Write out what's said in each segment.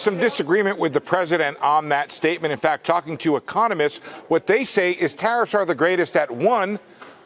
Some disagreement with the president on that statement. In fact, talking to economists, what they say is tariffs are the greatest at one,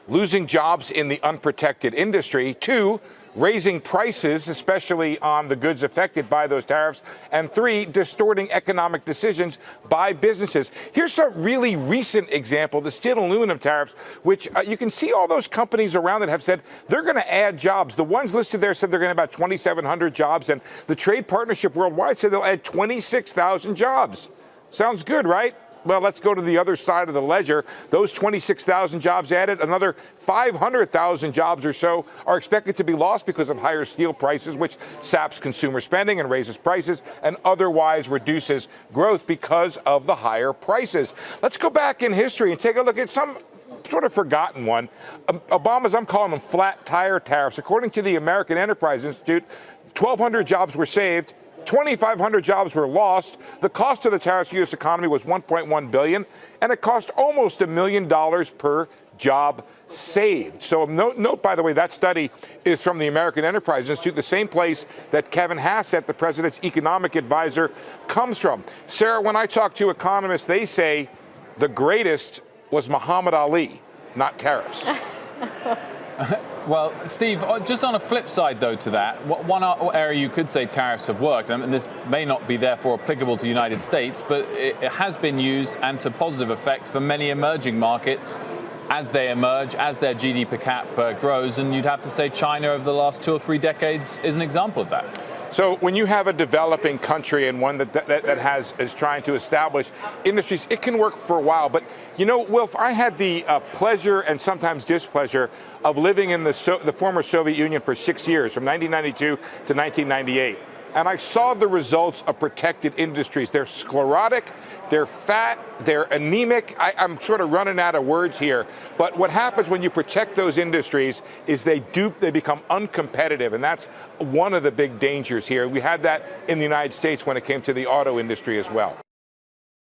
losing jobs in the unprotected industry, two, raising prices, especially on the goods affected by those tariffs, and three, distorting economic decisions by businesses. Here's a really recent example, the steel and aluminum tariffs, which you can see all those companies around it have said they're going to add jobs. The ones listed there said they're going to have about 2,700 jobs, and the Trade Partnership Worldwide said they'll add 26,000 jobs. Sounds good, right? Well, let's go to the other side of the ledger. Those 26,000 jobs added, another 500,000 jobs or so are expected to be lost because of higher steel prices, which saps consumer spending and raises prices and otherwise reduces growth because of the higher prices. Let's go back in history and take a look at some sort of forgotten one. Obama's, I'm calling them flat tire tariffs. According to the American Enterprise Institute, 1,200 jobs were saved. 2,500 jobs were lost. The cost of the tariffs to the U.S. economy was $1.1 billion, and it cost almost $1 million per job saved. So note, by the way, that study is from the American Enterprise Institute, the same place that Kevin Hassett, the president's economic advisor, comes from. Sarah, when I talk to economists, they say the greatest was Muhammad Ali, not tariffs. Well, Steve, just on a flip side, though, to that, one area you could say tariffs have worked, and this may not be therefore applicable to the United States, but it has been used and to positive effect for many emerging markets as they emerge, as their GDP per cap grows, and you'd have to say China over the last 2 or 3 decades is an example of that. So when you have a developing country and one that is trying to establish industries, it can work for a while. But, you know, Wilf, I had the pleasure and sometimes displeasure of living in the former Soviet Union for 6 years, from 1992 to 1998. And I saw the results of protected industries. They're sclerotic, they're fat, they're anemic. I'm sort of running out of words here. But what happens when you protect those industries is they become uncompetitive. And that's one of the big dangers here. We had that in the United States when it came to the auto industry as well.